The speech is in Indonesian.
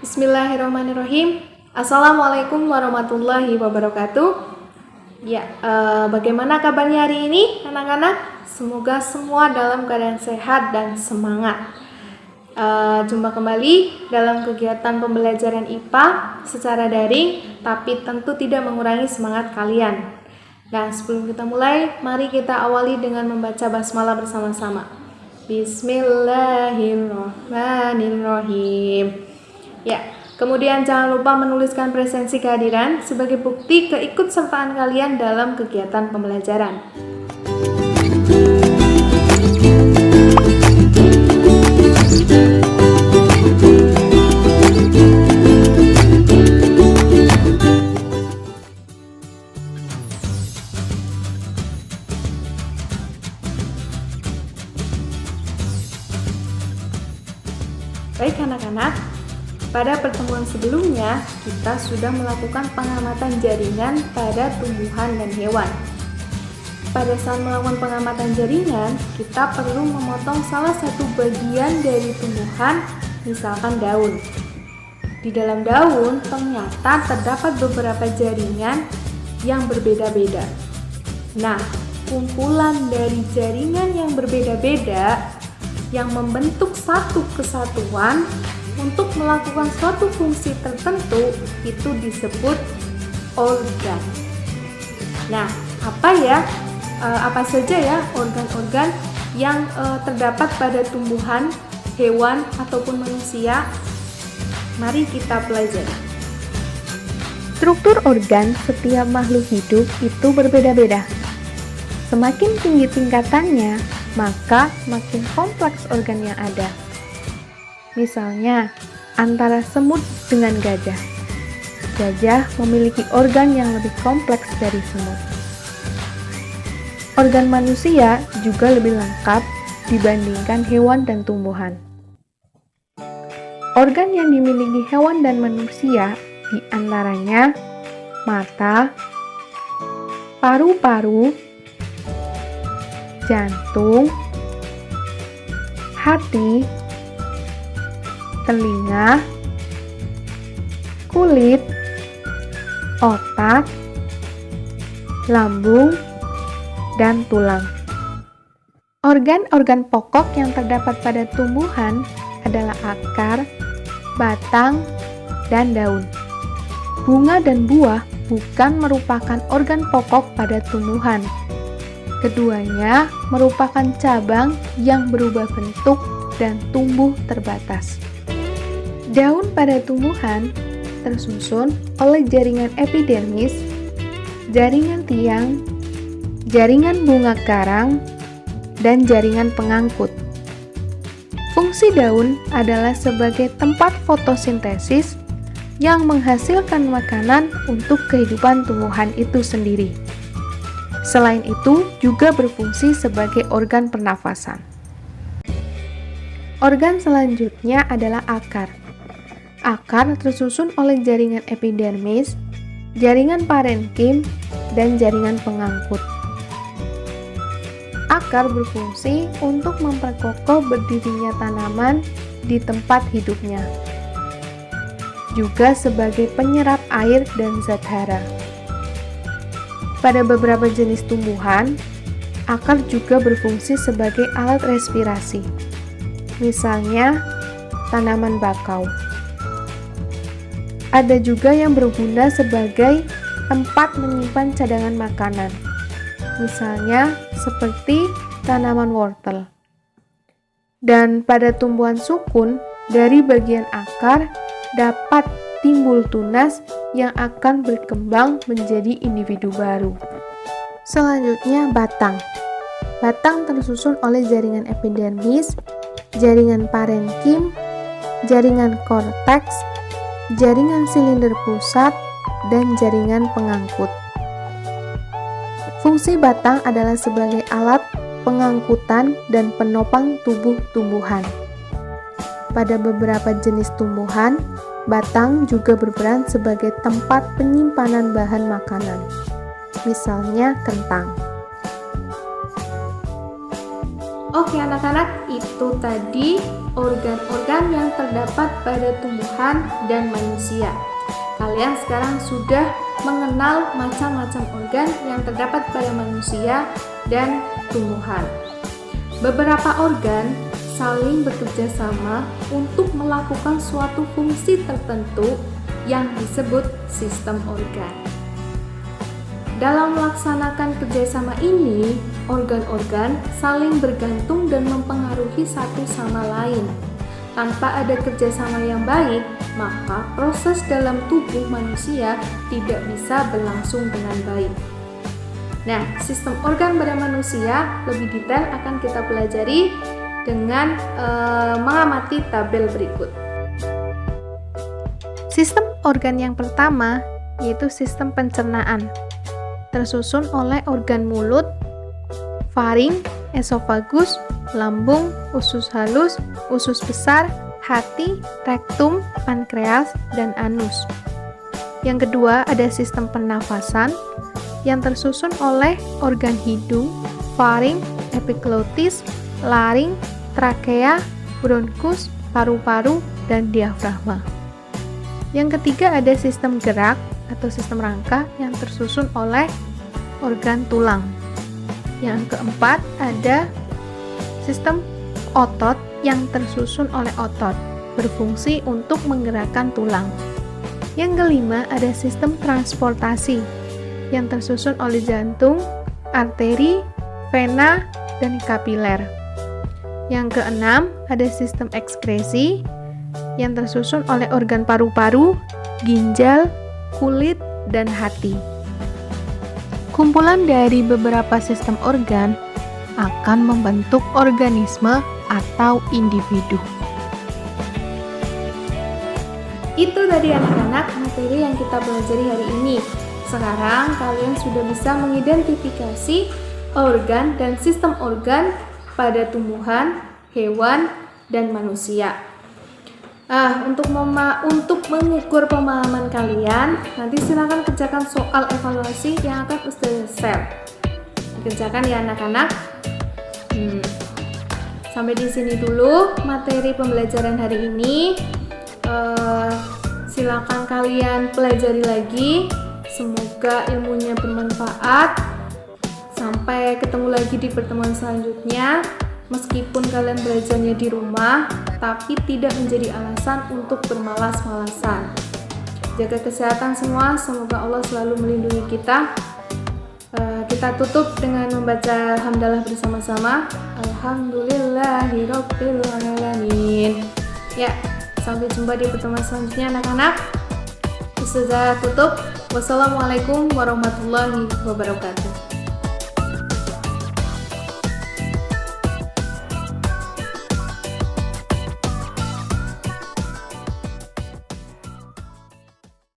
Bismillahirrahmanirrahim. Assalamualaikum warahmatullahi wabarakatuh. Bagaimana kabarnya hari ini anak-anak? Semoga semua dalam keadaan sehat dan semangat. Jumpa kembali dalam kegiatan pembelajaran IPA secara daring, tapi tentu tidak mengurangi semangat kalian. Nah, sebelum kita mulai, mari kita awali dengan membaca basmalah bersama-sama. Bismillahirrahmanirrahim. Kemudian jangan lupa menuliskan presensi kehadiran sebagai bukti keikutsertaan kalian dalam kegiatan pembelajaran. Baik anak-anak, pada pertemuan sebelumnya kita sudah melakukan pengamatan jaringan pada tumbuhan dan hewan. Pada saat melakukan pengamatan jaringan, kita perlu memotong salah satu bagian dari tumbuhan, misalkan daun. Di dalam daun ternyata terdapat beberapa jaringan yang berbeda-beda. Nah, kumpulan dari jaringan yang berbeda-beda yang membentuk satu kesatuan untuk melakukan suatu fungsi tertentu itu disebut organ. Nah, apa saja ya organ-organ yang terdapat pada tumbuhan, hewan ataupun manusia? Mari kita pelajari. Struktur organ setiap makhluk hidup itu berbeda-beda. Semakin tinggi tingkatannya, maka makin kompleks organ yang ada. Misalnya, antara semut dengan gajah. Gajah memiliki organ yang lebih kompleks dari semut. Organ manusia juga lebih lengkap dibandingkan hewan dan tumbuhan. Organ yang dimiliki hewan dan manusia diantaranya mata, paru-paru, jantung, hati, telinga, kulit, otak, lambung, dan tulang. Organ-organ pokok yang terdapat pada tumbuhan adalah akar, batang, dan daun. Bunga dan buah bukan merupakan organ pokok pada tumbuhan. Keduanya merupakan cabang yang berubah bentuk dan tumbuh terbatas. Daun pada tumbuhan tersusun oleh jaringan epidermis, jaringan tiang, jaringan bunga karang, dan jaringan pengangkut. Fungsi daun adalah sebagai tempat fotosintesis yang menghasilkan makanan untuk kehidupan tumbuhan itu sendiri. Selain itu, juga berfungsi sebagai organ pernafasan. Organ selanjutnya adalah akar. Akar tersusun oleh jaringan epidermis, jaringan parenkim, dan jaringan pengangkut. Akar berfungsi untuk memperkokoh berdirinya tanaman di tempat hidupnya, juga sebagai penyerap air dan zat hara. Pada beberapa jenis tumbuhan, akar juga berfungsi sebagai alat respirasi. Misalnya, tanaman bakau. Ada juga yang berguna sebagai tempat menyimpan cadangan makanan. Misalnya, seperti tanaman wortel. Dan pada tumbuhan sukun, dari bagian akar dapat timbul tunas yang akan berkembang menjadi individu baru. Selanjutnya, batang. Batang tersusun oleh jaringan epidermis, jaringan parenkim, jaringan korteks, jaringan silinder pusat, dan jaringan pengangkut. Fungsi batang adalah sebagai alat pengangkutan dan penopang tubuh tumbuhan. Pada beberapa jenis tumbuhan, batang juga berperan sebagai tempat penyimpanan bahan makanan, misalnya kentang. Oke anak-anak, itu tadi organ-organ yang terdapat pada tumbuhan dan manusia. Kalian sekarang sudah mengenal macam-macam organ yang terdapat pada manusia dan tumbuhan. Beberapa organ saling bekerja sama untuk melakukan suatu fungsi tertentu yang disebut sistem organ. Dalam melaksanakan kerjasama ini, organ-organ saling bergantung dan mempengaruhi satu sama lain. Tanpa ada kerjasama yang baik, maka proses dalam tubuh manusia tidak bisa berlangsung dengan baik. Nah, sistem organ pada manusia lebih detail akan kita pelajari dengan mengamati tabel berikut. Sistem organ yang pertama yaitu sistem pencernaan, tersusun oleh organ mulut, faring, esofagus, lambung, usus halus, usus besar, hati, rektum, pankreas, dan anus. Yang kedua ada sistem pernafasan yang tersusun oleh organ hidung, faring, epiglotis, laring, trakea, bronkus, paru-paru, dan diafragma. Yang ketiga ada sistem gerak atau sistem rangka yang tersusun oleh organ tulang. Yang keempat ada sistem otot yang tersusun oleh otot, berfungsi untuk menggerakkan tulang. Yang kelima ada sistem transportasi yang tersusun oleh jantung, arteri, vena, dan kapiler. Yang keenam ada sistem ekskresi yang tersusun oleh organ paru-paru, ginjal, kulit, dan hati. Kumpulan dari beberapa sistem organ akan membentuk organisme atau individu. Itu tadi anak-anak materi yang kita pelajari hari ini. Sekarang kalian sudah bisa mengidentifikasi organ dan sistem organ pada tumbuhan, hewan, dan manusia. Untuk mengukur pemahaman kalian, nanti silakan kerjakan soal evaluasi yang akan Ustazah share. Dikerjakan ya anak-anak. Sampai di sini dulu materi pembelajaran hari ini. Silakan kalian pelajari lagi. Semoga ilmunya bermanfaat. Sampai ketemu lagi di pertemuan selanjutnya. Meskipun kalian belajarnya di rumah, tapi tidak menjadi alasan untuk bermalas-malasan. Jaga kesehatan semua, semoga Allah selalu melindungi kita. Kita tutup dengan membaca hamdalah bersama-sama. Alhamdulillahirabbil alamin. Ya, sampai jumpa di pertemuan selanjutnya anak-anak. Ustazah tutup. Wassalamualaikum warahmatullahi wabarakatuh.